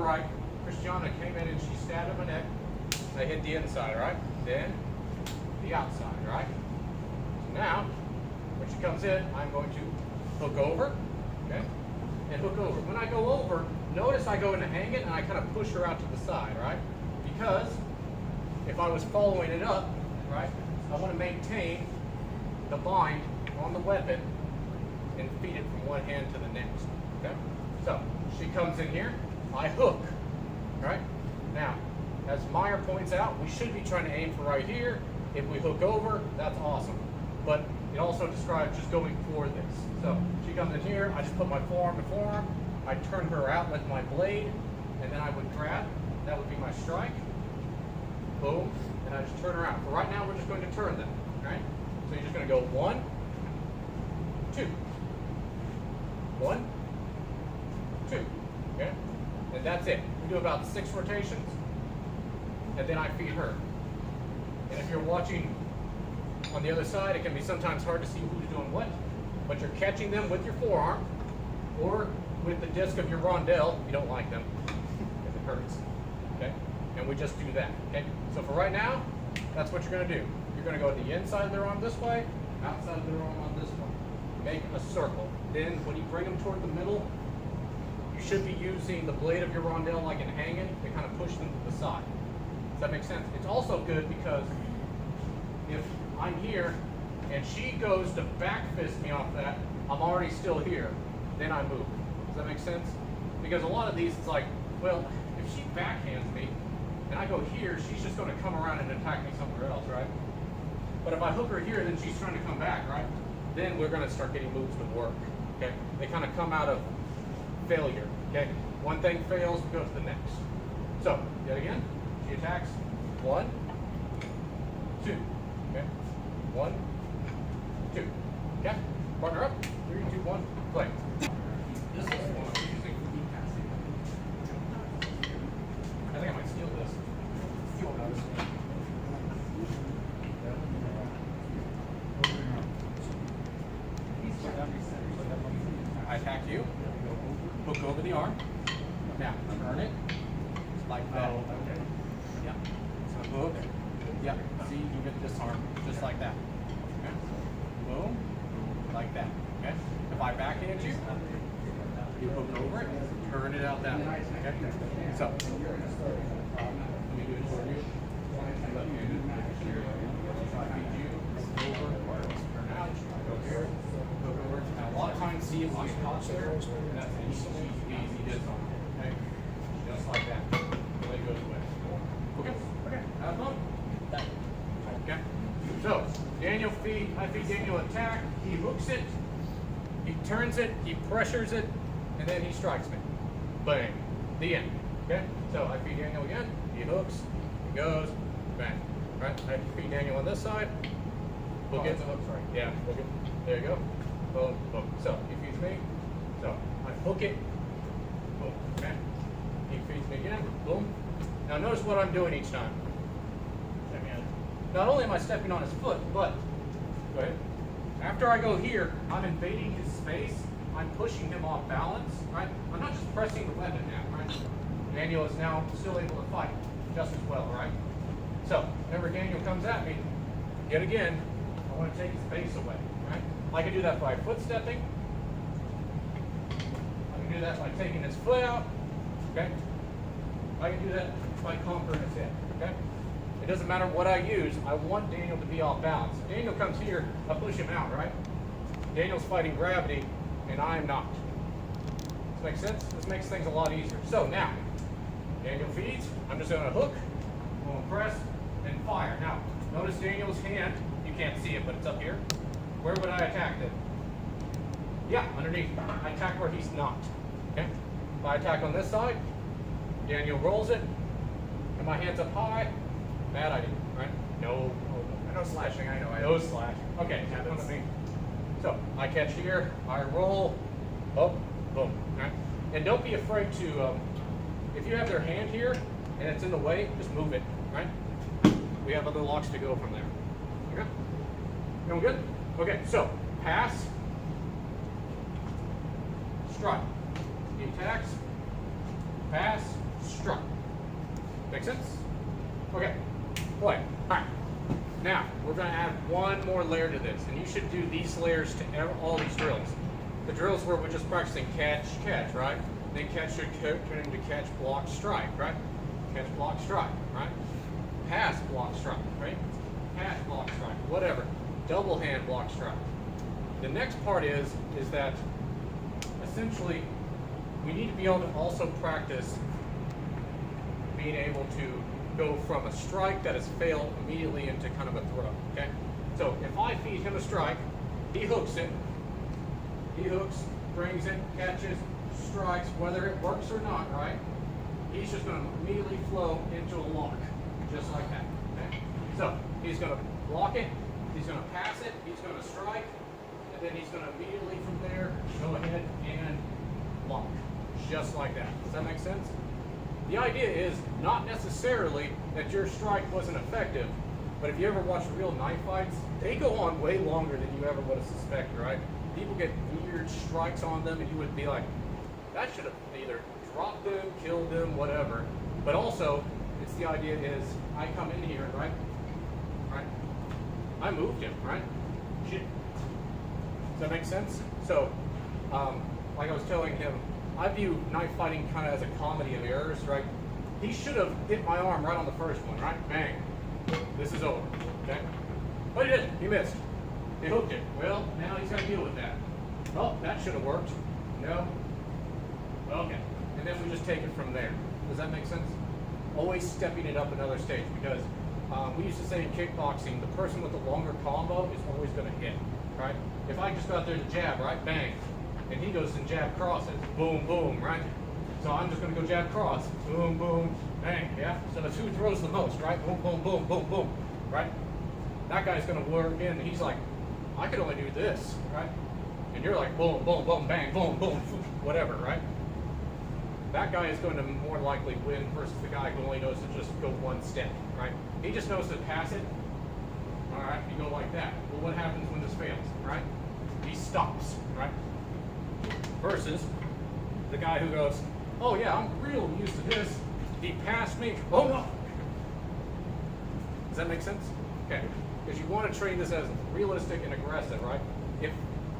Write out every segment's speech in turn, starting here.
right, Christiana came in and she stabbed at my neck. I hit the inside, right? Then the outside, right? So now, when she comes in, I'm going to hook over, okay? And hook over. When I go over, notice I go into hang it and I kind of push her out to the side, right? Because if I was following it up, right, I want to maintain the bind on the weapon and feed it from one hand to the next, okay? So, she comes in here, I hook, right? Now, as Meyer points out, we should be trying to aim for right here. If we hook over, that's awesome. But it also describes just going for this. So, she comes in here, I just put my forearm to forearm, I turn her out with my blade, and then I would grab, that would be my strike. Boom, and I just turn her out. For right now, we're just going to turn them, right? So you're just going to go 1, 2, 1, 2, okay? And that's it. We do about 6 rotations, and then I feed her. And if you're watching on the other side, it can be sometimes hard to see who's doing what, but you're catching them with your forearm or with the disc of your rondelle if you don't like them, if it hurts, okay? And we just do that, okay? So for right now, that's what you're going to do. You're going to go to the inside of their arm this way, outside of their arm on this one. Make a circle. Then when you bring them toward the middle, you should be using the blade of your rondelle like in hanging to kind of push them to the side. Does that make sense? It's also good because if I'm here and she goes to back fist me off that, I'm already still here. Then I move. Does that make sense? Because a lot of these, it's like, well, if she backhands me, and I go here, she's just going to come around and attack me somewhere else, right? But if I hook her here, then she's trying to come back, right? Then we're going to start getting moves to work, okay? They kind of come out of failure, okay? One thing fails, we go to the next. So, yet again, she attacks. 1, 2, okay? 1, 2, okay? Partner up. 3, 2, 1, play. This is the one I'm using. I think I might steal this. I attack you, hook over the arm. Now, turn it, like that. Yeah. So hook, yeah. See, you get this arm just like that. Okay. Boom, like that. Okay. If I backhand you, you hook over it, turn it out that way. Okay. So, let me do it for you. Left-handed. I feed you, over, turn out, go here, hook over. Now, a lot of times, see if you get caught there, and that's an easy diss on it. Okay. Just like that. Blade goes away. Okay. Okay. Have fun. Okay. So, Daniel I feed Daniel attack. He hooks it. He turns it. He pressures it. And then he strikes me. Bang. The end. Okay? So I feed Daniel again. He hooks. He goes. Bang. Right? I feed Daniel on this side. Hook it. Hooks, right? Yeah. Hook it. There you go. Boom. Boom. So he feeds me. So I hook it. Boom. Okay? He feeds me again. Boom. Now notice what I'm doing each time. Not only am I stepping on his foot, but go ahead. After I go here, I'm invading his space. I'm pushing him off balance, right? I'm not just pressing the weapon now, right? Daniel is now still able to fight just as well, right? So, whenever Daniel comes at me, yet again, I want to take his base away, right? I can do that by foot stepping. I can do that by taking his foot out, okay? I can do that by conquering his head, okay? It doesn't matter what I use, I want Daniel to be off balance. If Daniel comes here, I push him out, right? Daniel's fighting gravity, and I'm not. Does this make sense? This makes things a lot easier. So now, Daniel feeds, I'm just going to hook, I'm going to press, and fire. Now, notice Daniel's hand, you can't see it, but it's up here. Where would I attack then? Yeah, underneath. I attack where he's not, okay? If I attack on this side, Daniel rolls it, and my hand's up high, bad idea, right? No slashing, I know. No slash. Okay, now come to me. So, I catch here, I roll, oh, boom, right? And don't be afraid to, if you have their hand here, and it's in the way, just move it, right? We have other locks to go from there. Okay? Feeling good? Okay, so, pass, strike. He attacks, pass, strike. Make sense? Okay, play. All right. Now, we're going to add one more layer to this, and you should do these layers to all these drills. The drills where we're just practicing catch, catch, right? Then catch should turn into catch, block, strike, right? Catch, block, strike, right? Pass, block, strike, right? Pass, block, strike, whatever. Double hand, block, strike. The next part is that essentially we need to be able to also practice being able to go from a strike that has failed immediately into kind of a throw, okay? So if I feed him a strike, he hooks it, brings it, catches, strikes, whether it works or not, right? He's just going to immediately flow into a lock, just like that, okay? So he's going to block it, he's going to pass it, he's going to strike, and then he's going to immediately from there go ahead and lock, just like that. Does that make sense? The idea is not necessarily that your strike wasn't effective, but if you ever watch real knife fights, they go on way longer than you ever would have suspected, right? People get weird strikes on them, and you would be like, that should have either dropped them, killed them, whatever. But also, it's the idea is, I come in here, right? I moved him, right? Shit. Does that make sense? So, like I was telling him, I view knife fighting kind of as a comedy of errors, right? He should have hit my arm right on the first one, right? Bang. This is over, okay? But he didn't. He missed. He hooked it. Well, now he's got to deal with that. Oh, that should have worked. No. Okay. And then we just take it from there. Does that make sense? Always stepping it up another stage, because we used to say in kickboxing, the person with the longer combo is always going to hit, right? If I just go out there to jab, right? Bang. And he goes and jab crosses. Boom, boom, right? So I'm just going to go jab cross. Boom, boom, bang, yeah? So that's who throws the most, right? Boom, boom, boom, boom, boom, right? That guy's going to work in, and he's like, I could only do this, right? And you're like, boom, boom, boom, bang, boom, boom, whatever, right? That guy is going to more likely win versus the guy who only knows to just go one step, right? He just knows to pass it. All right, you go like that. Well, what happens when this fails, right? He stops, right? Versus the guy who goes, oh yeah, I'm real used to this. He passed me. Oh no. Does that make sense? Okay. Because you want to train this as realistic and aggressive, right? If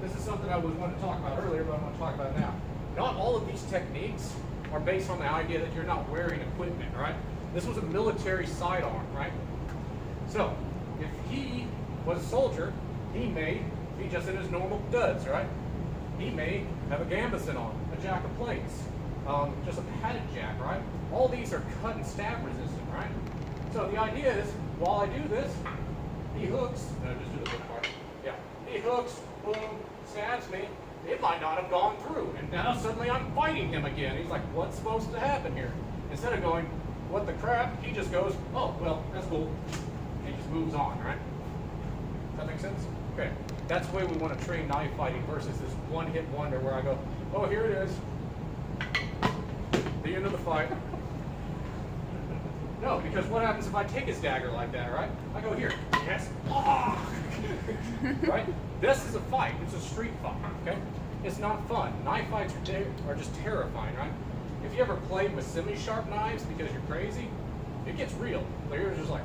this is something I was wanting to talk about earlier, but I want to talk about it now. Not all of these techniques are based on the idea that you're not wearing equipment, right? This was a military sidearm, right? So, if he was a soldier, he may be just in his normal duds, right? He may have a gambeson on, a jack of plates, just a padded jack, right? All these are cut and stab resistant, right? So the idea is, while I do this, he hooks, no, just do the hook part. Yeah, he hooks, boom, stabs me. It might not have gone through, and now suddenly I'm fighting him again. He's like, what's supposed to happen here? Instead of going, what the crap, he just goes, oh, well, that's cool. And he just moves on, right? Does that make sense? Okay. That's the way we want to train knife fighting versus this one-hit wonder where I go, oh, here it is. The end of the fight. No, because what happens if I take his dagger like that, right? I go here. Yes. Oh! Right? This is a fight. It's a street fight, okay? It's not fun. Knife fights are just terrifying, right? If you ever played with semi-sharp knives because you're crazy, it gets real. Like you're just like,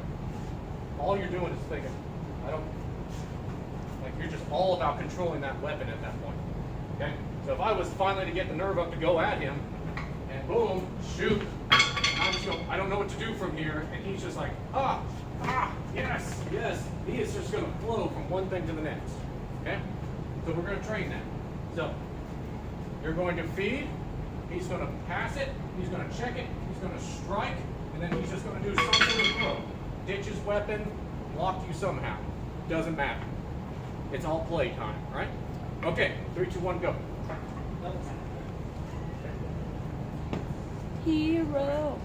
all you're doing is thinking, you're just all about controlling that weapon at that point, okay? So if I was finally to get the nerve up to go at him, and boom, shoot, I'm just going, I don't know what to do from here, and he's just like, yes, yes. He is just going to flow from one thing to the next, okay? So we're going to train that. So you're going to feed, he's going to pass it, he's going to check it, he's going to strike, and then he's just going to do some sort of throw. Ditch his weapon, block you somehow. Doesn't matter. It's all play time, right? Okay, 3, 2, 1, go. Hero.